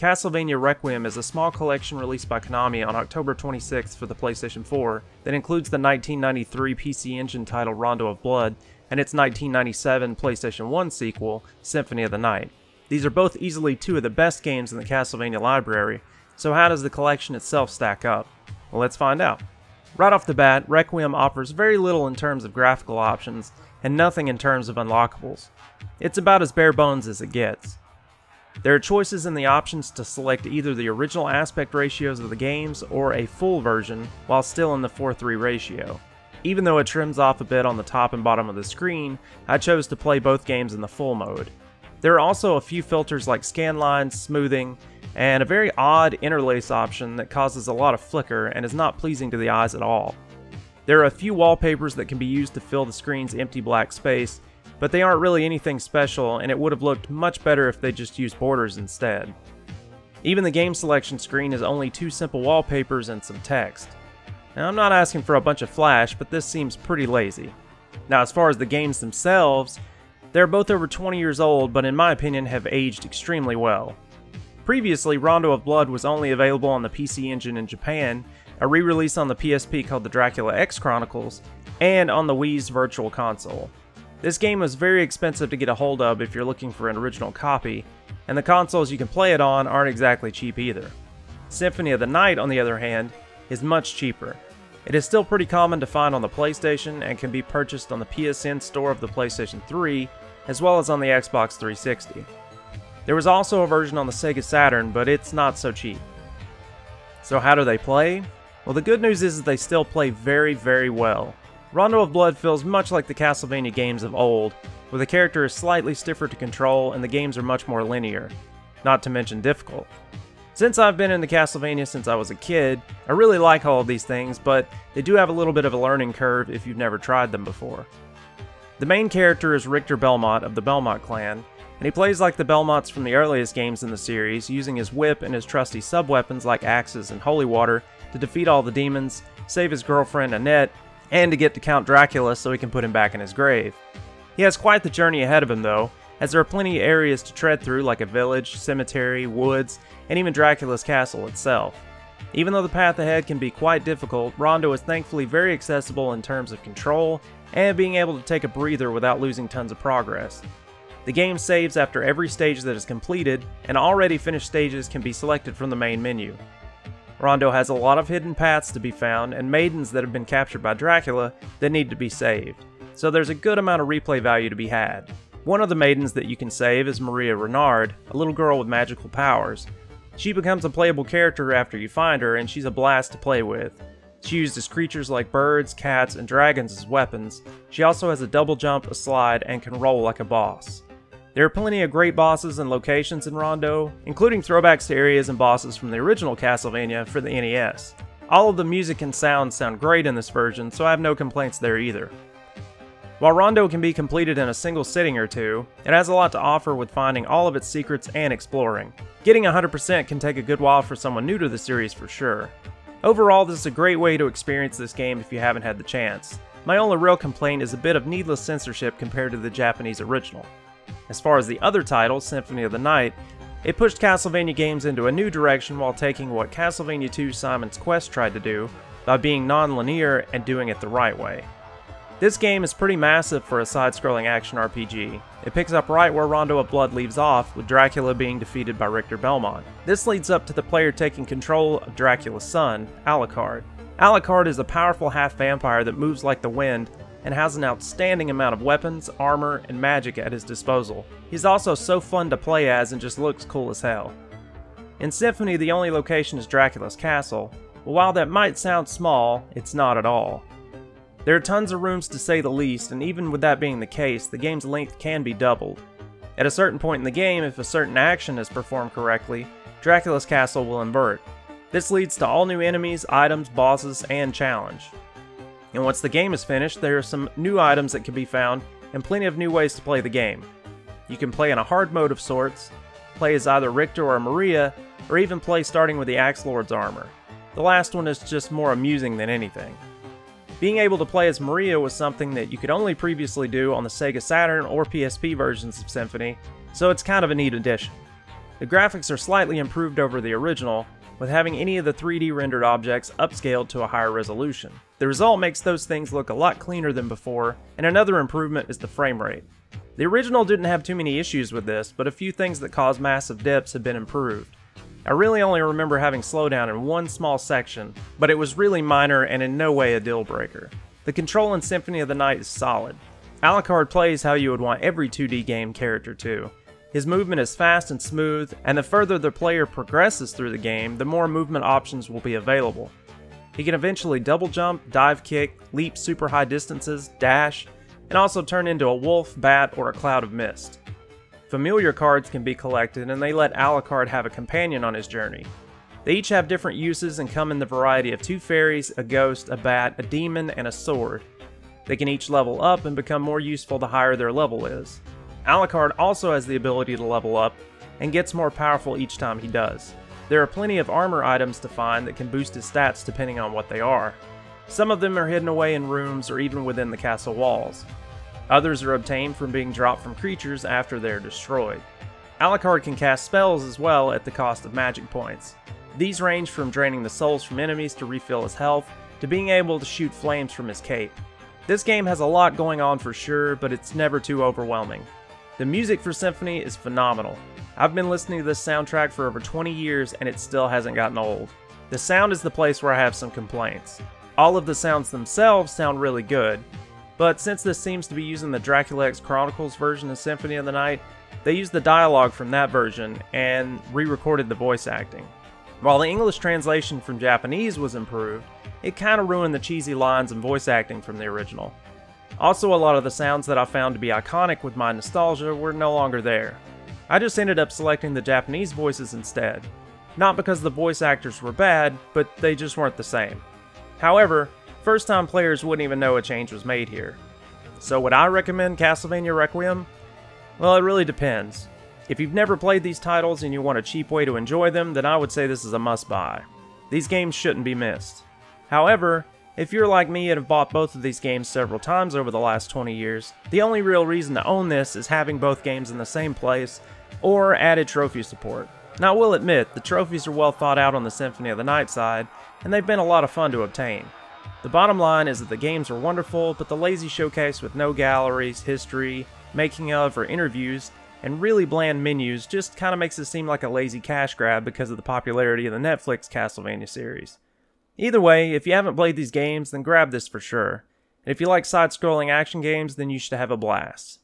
Castlevania Requiem is a small collection released by Konami on October 26th for the PlayStation 4 that includes the 1993 PC Engine title Rondo of Blood and its 1997 PlayStation 1 sequel, Symphony of the Night. These are both easily two of the best games in the Castlevania library, so how does the collection itself stack up? Well, let's find out. Right off the bat, Requiem offers very little in terms of graphical options, and nothing in terms of unlockables. It's about as bare bones as it gets. There are choices in the options to select either the original aspect ratios of the games or a full version while still in the 4:3 ratio. Even though it trims off a bit on the top and bottom of the screen, I chose to play both games in the full mode. There are also a few filters like scan lines, smoothing, and a very odd interlace option that causes a lot of flicker and is not pleasing to the eyes at all. There are a few wallpapers that can be used to fill the screen's empty black space, but they aren't really anything special, and it would have looked much better if they just used borders instead. Even the game selection screen is only two simple wallpapers and some text. Now, I'm not asking for a bunch of flash, but this seems pretty lazy. Now, as far as the games themselves, they're both over 20 years old, but in my opinion have aged extremely well. Previously, Rondo of Blood was only available on the PC Engine in Japan, a re-release on the PSP called the Dracula X Chronicles, and on the Wii's Virtual Console. This game was very expensive to get a hold of if you're looking for an original copy, and the consoles you can play it on aren't exactly cheap either. Symphony of the Night, on the other hand, is much cheaper. It is still pretty common to find on the PlayStation and can be purchased on the PSN store of the PlayStation 3, as well as on the Xbox 360. There was also a version on the Sega Saturn, but it's not so cheap. So how do they play? Well, the good news is that they still play very, very well. Rondo of Blood feels much like the Castlevania games of old, where the character is slightly stiffer to control and the games are much more linear, not to mention difficult. Since I've been into Castlevania since I was a kid, I really like all of these things, but they do have a little bit of a learning curve if you've never tried them before. The main character is Richter Belmont of the Belmont clan, and he plays like the Belmonts from the earliest games in the series, using his whip and his trusty sub-weapons like axes and holy water to defeat all the demons, save his girlfriend Annette, and to get to Count Dracula so he can put him back in his grave. He has quite the journey ahead of him though, as there are plenty of areas to tread through like a village, cemetery, woods, and even Dracula's castle itself. Even though the path ahead can be quite difficult, Rondo is thankfully very accessible in terms of control and being able to take a breather without losing tons of progress. The game saves after every stage that is completed, and already finished stages can be selected from the main menu. Rondo has a lot of hidden paths to be found and maidens that have been captured by Dracula that need to be saved, so there's a good amount of replay value to be had. One of the maidens that you can save is Maria Renard, a little girl with magical powers. She becomes a playable character after you find her, and she's a blast to play with. She uses creatures like birds, cats, and dragons as weapons. She also has a double jump, a slide, and can roll like a boss. There are plenty of great bosses and locations in Rondo, including throwbacks to areas and bosses from the original Castlevania for the NES. All of the music and sound great in this version, so I have no complaints there either. While Rondo can be completed in a single sitting or two, it has a lot to offer with finding all of its secrets and exploring. Getting 100% can take a good while for someone new to the series for sure. Overall, this is a great way to experience this game if you haven't had the chance. My only real complaint is a bit of needless censorship compared to the Japanese original. As far as the other title, Symphony of the Night, it pushed Castlevania games into a new direction while taking what Castlevania II Simon's Quest tried to do by being non-linear and doing it the right way. This game is pretty massive for a side-scrolling action RPG. It picks up right where Rondo of Blood leaves off, with Dracula being defeated by Richter Belmont. This leads up to the player taking control of Dracula's son, Alucard. Alucard is a powerful half-vampire that moves like the wind and has an outstanding amount of weapons, armor, and magic at his disposal. He's also so fun to play as and just looks cool as hell. In Symphony, the only location is Dracula's castle, but while that might sound small, it's not at all. There are tons of rooms to say the least, and even with that being the case, the game's length can be doubled. At a certain point in the game, if a certain action is performed correctly, Dracula's castle will invert. This leads to all new enemies, items, bosses, and challenge. And once the game is finished, there are some new items that can be found, and plenty of new ways to play the game. You can play in a hard mode of sorts, play as either Richter or Maria, or even play starting with the Axe Lord's armor. The last one is just more amusing than anything. Being able to play as Maria was something that you could only previously do on the Sega Saturn or PSP versions of Symphony, so it's kind of a neat addition. The graphics are slightly improved over the original, with having any of the 3D rendered objects upscaled to a higher resolution. The result makes those things look a lot cleaner than before, and another improvement is the frame rate. The original didn't have too many issues with this, but a few things that cause massive dips have been improved. I really only remember having slowdown in one small section, but it was really minor and in no way a deal breaker. The control in Symphony of the Night is solid. Alucard plays how you would want every 2D game character to. His movement is fast and smooth, and the further the player progresses through the game, the more movement options will be available. He can eventually double jump, dive kick, leap super high distances, dash, and also turn into a wolf, bat, or a cloud of mist. Familiar cards can be collected, and they let Alucard have a companion on his journey. They each have different uses and come in the variety of 2 fairies, a ghost, a bat, a demon, and a sword. They can each level up and become more useful the higher their level is. Alucard also has the ability to level up, and gets more powerful each time he does. There are plenty of armor items to find that can boost his stats depending on what they are. Some of them are hidden away in rooms or even within the castle walls. Others are obtained from being dropped from creatures after they're destroyed. Alucard can cast spells as well at the cost of magic points. These range from draining the souls from enemies to refill his health, to being able to shoot flames from his cape. This game has a lot going on for sure, but it's never too overwhelming. The music for Symphony is phenomenal. I've been listening to this soundtrack for over 20 years and it still hasn't gotten old. The sound is the place where I have some complaints. All of the sounds themselves sound really good, but since this seems to be using the Dracula X Chronicles version of Symphony of the Night, they used the dialogue from that version and re-recorded the voice acting. While the English translation from Japanese was improved, it kinda ruined the cheesy lines and voice acting from the original. Also, a lot of the sounds that I found to be iconic with my nostalgia were no longer there. I just ended up selecting the Japanese voices instead. Not because the voice actors were bad, but they just weren't the same. However, first-time players wouldn't even know a change was made here. So would I recommend Castlevania Requiem? Well, it really depends. If you've never played these titles and you want a cheap way to enjoy them, then I would say this is a must-buy. These games shouldn't be missed. However, if you're like me and have bought both of these games several times over the last 20 years, the only real reason to own this is having both games in the same place, or added trophy support. Now I will admit, the trophies are well thought out on the Symphony of the Night side, and they've been a lot of fun to obtain. The bottom line is that the games are wonderful, but the lazy showcase with no galleries, history, making of, or interviews, and really bland menus just kinda makes it seem like a lazy cash grab because of the popularity of the Netflix Castlevania series. Either way, if you haven't played these games, then grab this for sure. And if you like side-scrolling action games, then you should have a blast.